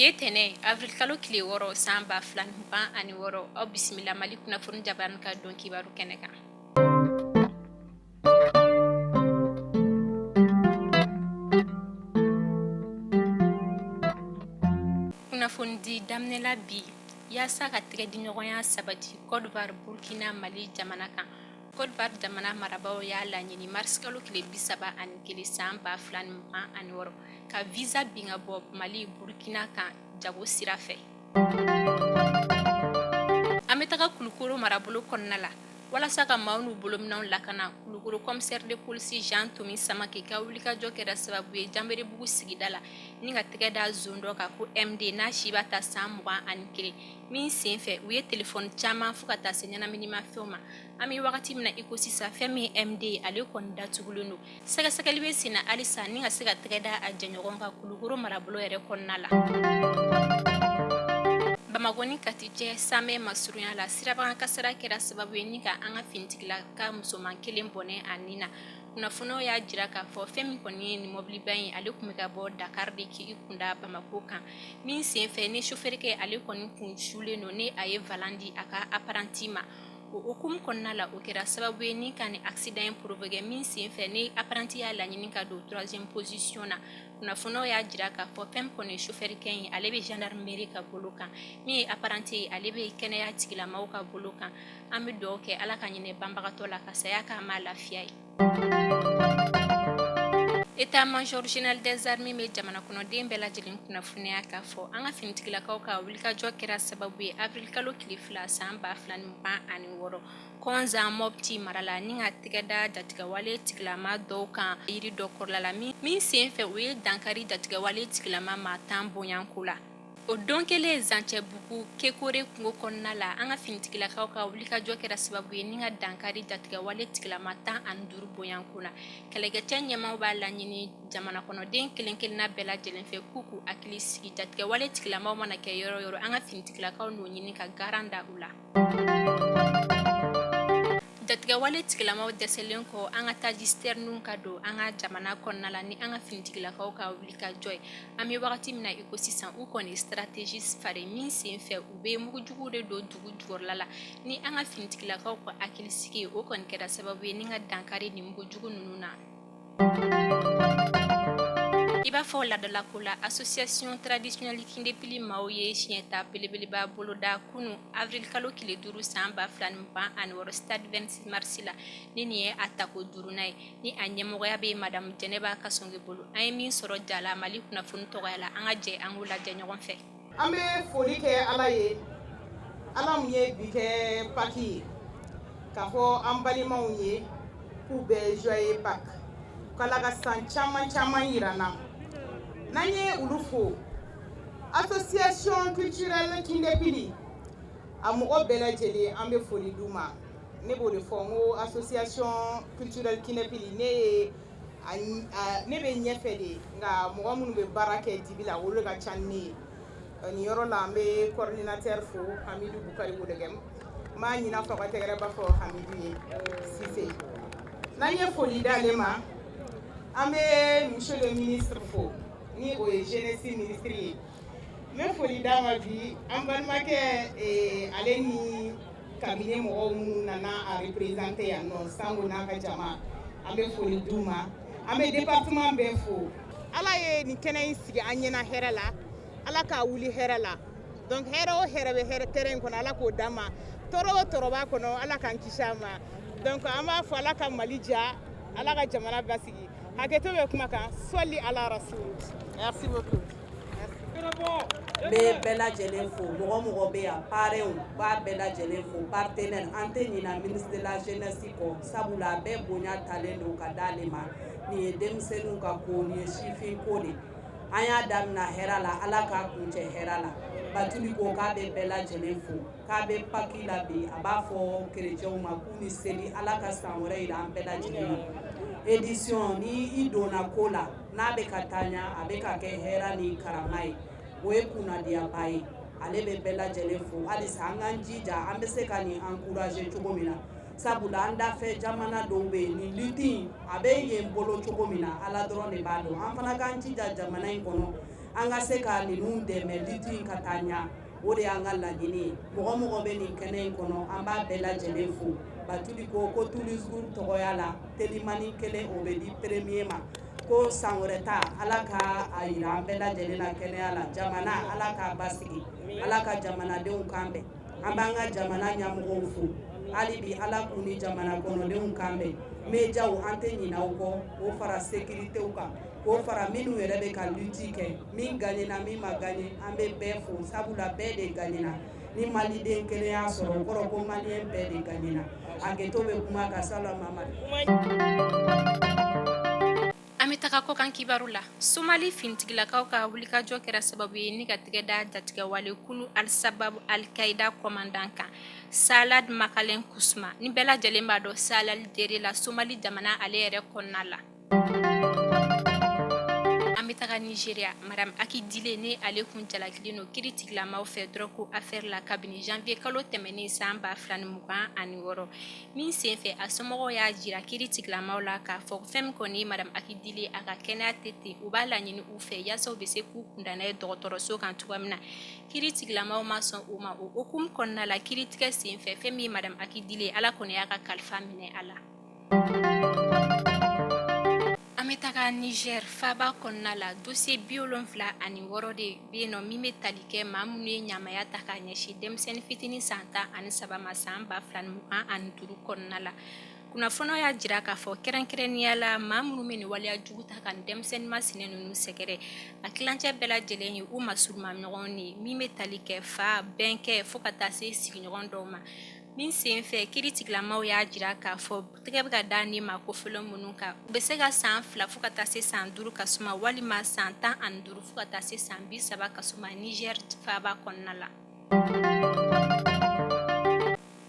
Biye tene avril kalo kile woro san ba filan mugan ani woro aw bisimila mali kunnafoni jaban ka don kibaru kɛnɛ kan. Kunnafoni di daminɛla bi yaasa ka tɛgɛ di ɲɔgɔnya sabati Côte d'Ivoire Burkina Mali jamana kan. Côte d'Ivoire jamana marabaaw y'a laɲini mars kalo kile 31 san ba filan mugan ani woro ka visa bin ka bɔ Mali Burkina kan jago sira fɛ. An bɛ taga Kulukoro marabolo kɔnɔna la walasa ka maaw n'u bolominɛw lakana. Kulukoro commissaire de police Jean Tomi Samake ka wulikajɔ kɛra sababu ye Janberibugu sigida la ni ka tɛgɛ da zone dɔ kan ko MD n'a si b'a ta san 21 min sen fɛ u ye telefɔni caman fo ka taa se ɲɛnaminimafɛnw ma. An bɛ wagati min na i ko sisan fɛn min MD ye ale kɔni datugulen don. Sɛgɛsɛgɛli bɛ sen na halisa ni ka se ka tɛgɛ da a jɛɲɔgɔn kan Kulukoro marabolo yɛrɛ kɔnɔna la. Bamako ni Kati cɛ Samɛ masurunya la sirabagan kasara kɛra sababu ye ni ka an ka finitigila ka musoman kelen bɔnɛ a nin na. Kunnafoniw y'a jira k'a fɔ fɛn min kɔni ye nin mɔbiliba in ale tun bɛ ka bɔ Dakar de k'i kunda Bamako kan min sen fɛ ni chauffeur ale kɔni kun sulen don ni a ye valan di a ka apprenti ma. O hukumu kɔnɔna la o kɛra sababu ye ni ka ni accident in provoqué min sen fɛ ni apprenti y'a laɲini ka don 3e position na. Kunnafoniw y'a jira k'a fɔ fɛn min kɔni ye chauffeur kɛ in ale bɛ gendarmerie ka bolo kan min ye apprenti ye ale bɛ kɛnɛya tigilamɔgɔw ka bolo kan. An bɛ dugawu kɛ Ala ka ɲinɛ banbagatɔ la ka saya k'a ma lafiya ye. État-major général des armées bɛ jamana kɔnɔden bɛɛ lajɛlen kunnafoniya k'a fɔ an ka finitigilakaw ka wulikajɔ kɛra sababu ye avril kalo tile 2 san 2026 Kɔnzan Mopti mara la ni ka tɛgɛ da jatigɛwale tigilama dɔw kan yiri dɔ kɔrɔla la min sen fɛ u ye dankari jatigɛwale tigilama ma 10 bonyanko la. O don kelen Zancɛbugu Kekore kungo kɔnɔna la an ka finitigilakaw ka wulikajɔ kɛra sababu ye ni ka dankari jatigɛwale tigilama 15 bonyanko la. Kɛlɛkɛcɛ ɲɛmaw b'a laɲini jamana kɔnɔden kelen kelenna bɛɛ lajɛlen fɛ k'u k'u hakili sigi jatigɛwale tigilamaw mana kɛ yɔrɔ yɔrɔ an ka finitigilakaw n'o ɲini ka garan da u la. Jatigɛwale tigilamaw dɛsɛlen kɔ an ka tajisitɛrininw ka don an ka jamana kɔnɔna la ni an ka finitigilakaw ka wulikajɔ ye. An bɛ wagati min na i ko sisan u kɔni stratégie fare min sen fɛ u bɛ mugujuguw de don dugu jukɔrɔla la ni an ka finitigilakaw ka hakilisigi ye o kɔni kɛra sababu ye ni ka dankari ni mugujugu ninnu na. I b'a fɔ ladalako la association traditionnelle Kindepili maaw ye siɲɛta belebeleba boloda kunu avril kalo kile 5 san 2026 stade 26 mars la ni nin ye a tako 5nan ye ni a ɲɛmɔgɔya bɛ madame Jɛnɛba Kasɔnge bolo. An ye min sɔrɔ jala Mali kunnafoni tɔgɔya la an ka jɛ an k'o lajɛ ɲɔgɔn fɛ. An bɛ foli kɛ Ala ye Ala mun ye bi kɛ Pâques ye k'a fɔ an balimaw ye k'u bɛ joyeux Pâques k'Ala ka san caman caman yira na. N'an ye olu fo association culturelle Kindepili a mɔgɔ bɛɛ lajɛlen an bɛ foli d'u ma. Ne b'o de fɔ n ko association culturelle Kindepili ne bɛ ɲɛfɛ de nka mɔgɔ minnu bɛ baara kɛ dibi la olu ka ca ni ne ye. Nin yɔrɔ la an bɛ coordinateur fo Hamidou Bukari Wodegem n b'a ɲini a fɛ ka tɛgɛrɛ b'a fɔ Hamidou ye Sise. N'an ye foli d'ale ma an bɛ monsieur le ministre fo ni o ye jeunesse ministre ye. N bɛ foli d'a ma bi an balimakɛ ale ni cabinet mɔgɔw minnu nana a représenter yan nɔ Sango n'a ka jama an bɛ foli d'u ma. An bɛ département bɛɛ fo. Ala ye nin kɛnɛ in sigi an ɲɛna hɛrɛ la Ala k'a wuli hɛrɛ la donc hɛrɛ o hɛrɛ bɛ hɛrɛ terrain in kɔnɔ Ala k'o d'an ma tɔɔrɔ o tɔɔrɔ b'a kɔnɔ Ala k'an kisi a ma donc an b'a fɔ Ala ka Mali diya Ala ka jamana basigi hakɛto bɛ kuma kan sɔli ala rasul. Merci beaucoup. N bɛ bɛɛ lajɛlen fo mɔgɔ mɔgɔ bɛ yan parrainw b'a bɛɛ lajɛlen fo partenaire an tɛ ɲina ministre de la jeunesse kɔ sabula a bɛɛ bonya talen don ka d'ale ma nin ye denmisɛnninw ka ko nin ye sifin ko de an y'a daminɛ hɛrɛ la Ala k'a kuncɛ hɛrɛ la Batuli ko k'a bɛ bɛɛ lajɛlen fo k'a bɛ Pâques la bi a b'a fɔ kerecɛnw ma k'u ni seli Ala ka san wɛrɛ yira an bɛɛ lajɛlen na. Édition ni i donna ko la n'a bɛ ka taa ɲɛ a bɛ ka kɛ hɛrɛ ni karama ye o ye kunnadiyaba ye ale bɛ bɛɛ lajɛlen fo halisa an k'an jija an bɛ se ka nin encourager cogo min na sabula an dafɛ jamana dɔw bɛ yen nin lutte a bɛ yen bolo cogo min na Ala dɔrɔn de b'a dɔn an fana k'an jija jamana in kɔnɔ an ka se ka ninnu dɛmɛ lutte in ka taa ɲa o de y'an ka laɲini ye mɔgɔ mɔgɔ bɛ nin kɛnɛ in kɔnɔ an b'a bɛɛ lajɛlen fo Batuli ko tourisme tɔgɔya la Telimani kelen o bɛ di premier ma ko san wɛrɛ ta Ala ka a yira an bɛɛ lajɛlen na kɛnɛya la jamana Ala k'a basigi Ala ka jamanadenw kan bɛn an b'an ka jamana ɲɛmɔgɔw fo hali bi Ala k'u ni jamana kɔnɔdenw kan bɛn médiaw an tɛ ɲinɛ u kɔ k'o fara sécuritéw kan k'o fara minnu yɛrɛ bɛ ka lutte kɛ min gagnera min ma gagné an bɛ bɛɛ fo sabula bɛɛ de gagnera ni maliden kelen y'a sɔrɔ o kɔrɔ ko malien bɛɛ de gagnera Aketo bɛ kuma ka Sala Mamadi. An bɛ taga kɔ kan kibaru la Somali finitigilakaw ka wulikajɔ kɛra sababu ye ni ka tigɛ da jatigɛ wale kulu Al-Shabaab Al-Qaida commandant kan Salad Makalen Kusuma ni bɛɛ lajɛlen b'a dɔn Salal Dere la Somali jamana ale yɛrɛ kɔnɔna la. An bɛ taga Nigeria Madame Aki Dile ne ale kun jalakili no kiritigilamaw fɛ drogue affaire la kabini janvier kalo tɛmɛnen san 2026 min sen fɛ a somɔgɔw y'a jira kiritigilamaw la k'a fɔ fɛn min kɔni Madame Aki Dile a ka kɛnɛya tɛ ten u b'a laɲini u fɛ yaasa u bɛ se k'u kunda n'a ye dɔgɔtɔrɔso kan cogoya min na kiritigilamaw ma sɔn o ma o hukumu kɔnɔna la kiritigɛ sen fɛ fɛn min Madame Aki Dile Ala kɔni y'a ka kalifa minɛ a la. An bɛ taga Niger faaba kɔnɔna la dossier 76 de bɛ yen nɔ min bɛ tali kɛ maa minnu ye ɲamaya ta k'a ɲɛsin denmisɛnnin fitinin san 13 ma san 2025 kɔnɔna la. Kunnafoniw y'a jira k'a fɔ kɛrɛnkɛrɛnnenya la maa minnu bɛ nin waleya jugu ta ka nin denmisɛnnin masina ninnu sɛgɛrɛ a kilancɛ bɛɛ lajɛlen ye u masuruma ɲɔgɔn ye min bɛ tali kɛ fa bɛnkɛ fo ka taa se sigiɲɔgɔn dɔw ma. Min sen fɛ kiritigilamaw y'a jira k'a fɔ tɛgɛ bɛ ka da ni maakofɔlen minnu kan u bɛ se ka san 2 fo ka taa se san 5 ka suma walima san 15 fo ka taa se san 30 ka suma Niger faaba kɔnɔna la.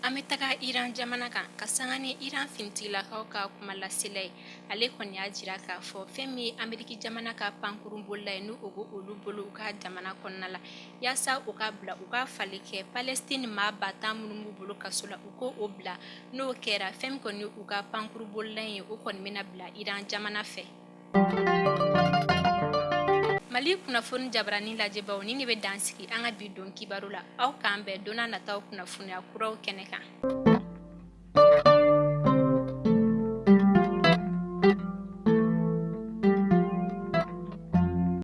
An bɛ taga Iran jamana kan ka sanga ni Iran finitigilakaw ka kuma lasela ye ale kɔni y'a jira k'a fɔ fɛn min ye Ameriki jamana ka pankurun bolila ye n'u o b'o olu bolo u ka jamana kɔnɔna la yaasa u ka bila u ka fali kɛ Palestine maa 10,000 minnu b'u bolo kaso la u ko o bila n'o kɛra fɛn min kɔni u ka pankurun bolila ye o kɔni bɛna bila Iran jamana fɛ. Mali kunnafoni jabarani lajɛbaw ni ne bɛ dansigi an ka bi don kibaru la aw k'an bɛn donna nataw kunnafoniya kuraw kɛnɛ kan.